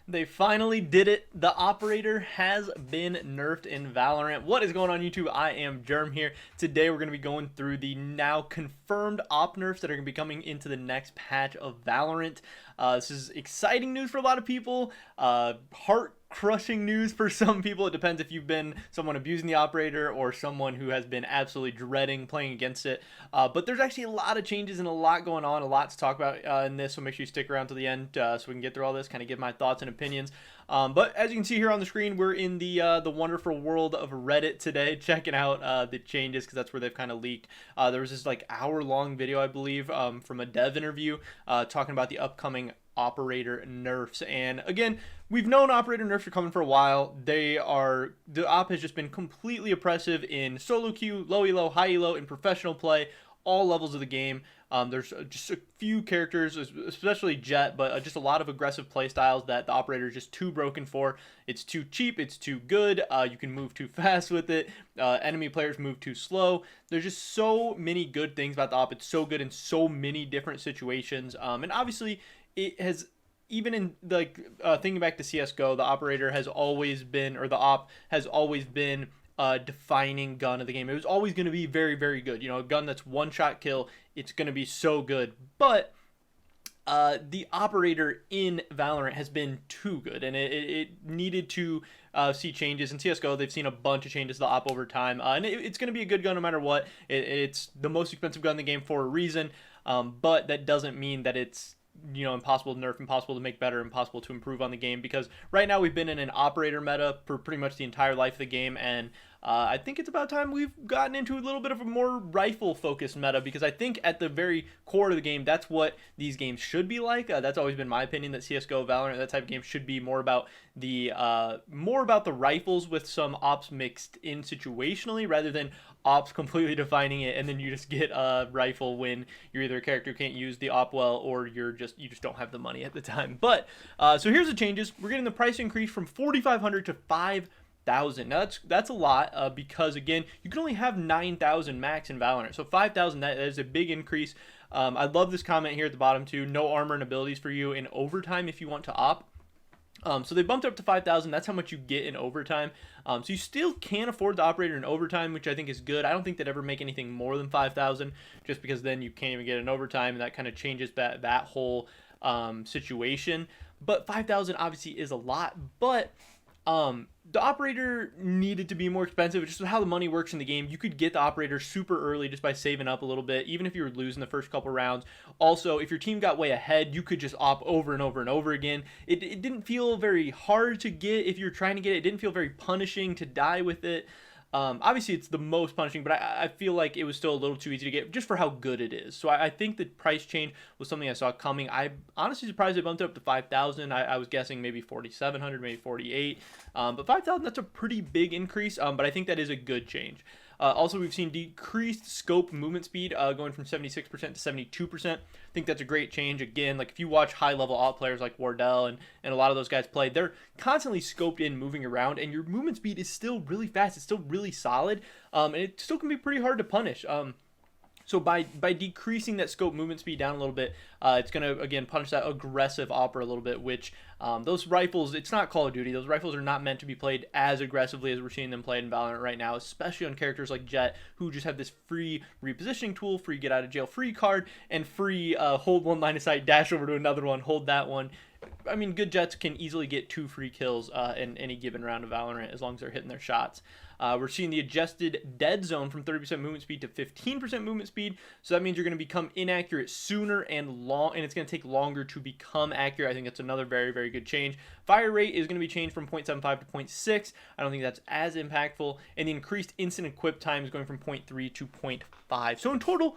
They finally did it. The operator has been nerfed in Valorant. What is going on, YouTube? I am Germ here. Today we're going to be going through the now confirmed op nerfs that are going to be coming into the next patch of Valorant. This is exciting news for a lot of people. Heart-crushing news for some people. It depends if you've been someone abusing the operator or someone who has been absolutely dreading playing against it. But there's actually a lot of changes and a lot going on, a lot to talk about in this, so make sure you stick around to the end so we can get through all this, kind of give my thoughts and opinions. But as you can see here on the screen, we're in the wonderful world of Reddit today, checking out the changes because that's where they've kind of leaked. There was this like hour-long video, I believe, from a dev interview talking about the upcoming operator nerfs. And again, we've known operator nerfs are coming for a while. The op has just been completely oppressive in solo queue, low elo, high elo, in professional play, all levels of the game. There's just a few characters, especially Jett, but just a lot of aggressive play styles that the operator is just too broken for. It's too cheap, it's too good, you can move too fast with it, enemy players move too slow. There's just so many good things about the op. It's so good in so many different situations, and obviously it has, even in like thinking back to CSGO, the operator has always been, or the op has always been defining gun of the game. It was always going to be very, very good. You know, a gun that's one-shot kill, it's going to be so good. But the operator in Valorant has been too good, and it needed to see changes. In CSGO, they've seen a bunch of changes to the op over time, and it's going to be a good gun no matter what. It's the most expensive gun in the game for a reason, but that doesn't mean that it's, you know, impossible to nerf, impossible to make better, impossible to improve on the game, because right now we've been in an operator meta for pretty much the entire life of the game, and I think it's about time we've gotten into a little bit of a more rifle focused meta, because I think at the very core of the game, that's what these games should be like. That's always been my opinion, that CSGO, Valorant, that type of game should be more about the rifles with some ops mixed in situationally, rather than ops completely defining it, and then you just get a rifle when you're either a character who can't use the op well, or you just don't have the money at the time. But so here's the changes. We're getting the price increase from 4,500 to 5,000. Now that's a lot, because again, you can only have 9,000 max in Valorant. So 5,000, that is a big increase. I love this comment here at the bottom too. No armor and abilities for you in overtime if you want to op. So they bumped it up to 5,000. That's how much you get in overtime. So you still can afford the operator in overtime, which I think is good. I don't think they'd ever make anything more than 5,000, just because then you can't even get an overtime, and that kind of changes that whole situation. But 5,000 obviously is a lot, but the operator needed to be more expensive. It's just how the money works in the game. You could get the operator super early just by saving up a little bit, even if you were losing the first couple rounds. Also, if your team got way ahead, you could just op over and over and over again. It didn't feel very hard to get if you're trying to get it. It didn't feel very punishing to die with it. Obviously, it's the most punishing, but I feel like it was still a little too easy to get just for how good it is. So I think the price change was something I saw coming. I'm honestly surprised they bumped it up to 5,000. I was guessing maybe 4,700, maybe 48. But 5,000, that's a pretty big increase, but I think that is a good change. Also, we've seen decreased scope movement speed going from 76% to 72%. I think that's a great change. Again, like if you watch high-level op players like Wardell and a lot of those guys play, they're constantly scoped in, moving around, and your movement speed is still really fast. It's still really solid, and it still can be pretty hard to punish. So by decreasing that scope movement speed down a little bit, it's going to, again, punish that aggressive opera a little bit, which those rifles, it's not Call of Duty. Those rifles are not meant to be played as aggressively as we're seeing them played in Valorant right now, especially on characters like Jett, who just have this free repositioning tool, free get out of jail free card, and free hold one line of sight, dash over to another one, hold that one. I mean, good Jetts can easily get 2 free kills in any given round of Valorant as long as they're hitting their shots. We're seeing the adjusted dead zone from 30% movement speed to 15% movement speed. So that means you're going to become inaccurate sooner and it's going to take longer to become accurate. I think that's another very, very good change. Fire rate is going to be changed from 0.75 to 0.6. I don't think that's as impactful. And the increased instant equip time is going from 0.3 to 0.5. So in total,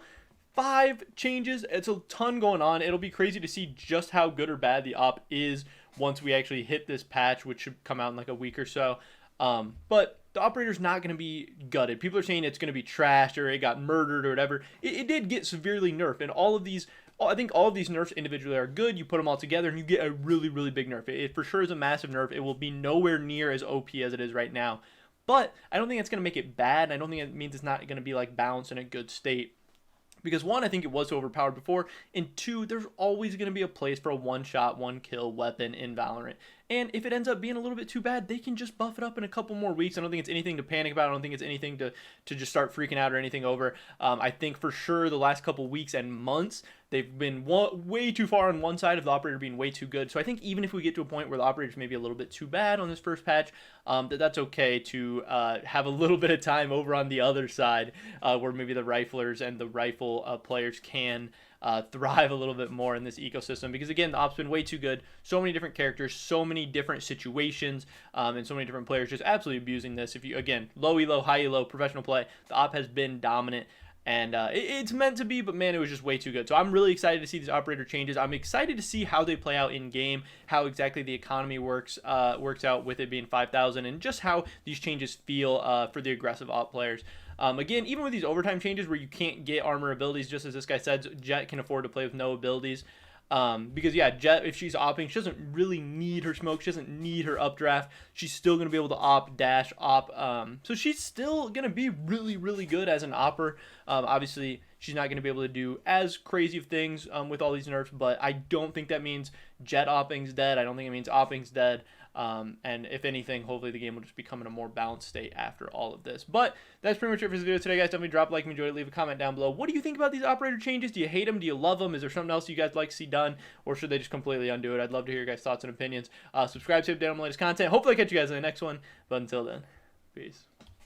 5 changes. It's a ton going on. It'll be crazy to see just how good or bad the op is once we actually hit this patch, which should come out in like a week or so. But the operator's not going to be gutted. People are saying it's going to be trashed or it got murdered or whatever. It did get severely nerfed, and all of these, I think all of these nerfs individually are good. You put them all together and you get a really, really big nerf. It for sure is a massive nerf. It will be nowhere near as OP as it is right now. But I don't think it's going to make it bad. I don't think it means it's not going to be like balanced in a good state. Because one, I think it was so overpowered before, and two, there's always going to be a place for a one-shot, one-kill weapon in Valorant. And if it ends up being a little bit too bad, they can just buff it up in a couple more weeks. I don't think it's anything to panic about. I don't think it's anything to just start freaking out or anything over. I think for sure the last couple weeks and months, they've been way too far on one side of the operator being way too good. So I think even if we get to a point where the operator's maybe a little bit too bad on this first patch, that's okay to have a little bit of time over on the other side where maybe the riflers and the rifle players can thrive a little bit more in this ecosystem, because again, the op's been way too good. So many different characters, so many different situations, and so many different players just absolutely abusing this. If you, again, low elo, high elo, professional play, the op has been dominant. And it's meant to be, but man, it was just way too good. So I'm really excited to see these operator changes. I'm excited to see how they play out in game, how exactly the economy works out with it being 5,000, and just how these changes feel for the aggressive op players. Again, even with these overtime changes where you can't get armor abilities, just as this guy said, Jett can afford to play with no abilities. Because yeah, Jett, if she's opping, she doesn't really need her smoke. She doesn't need her updraft. She's still going to be able to op, dash, op. So she's still going to be really, really good as an opper. Obviously, she's not going to be able to do as crazy of things with all these nerfs, but I don't think that means Jett opping's dead. I don't think it means opping's dead. And if anything, hopefully the game will just become in a more balanced state after all of this. But that's pretty much it for this video today, guys. Definitely drop a like if you enjoyed it. Leave a comment down below. What do you think about these operator changes? Do you hate them? Do you love them? Is there something else you guys like to see done? Or should they just completely undo it? I'd love to hear your guys' thoughts and opinions. Subscribe to update on the latest content. Hopefully I catch you guys in the next one. But until then, peace.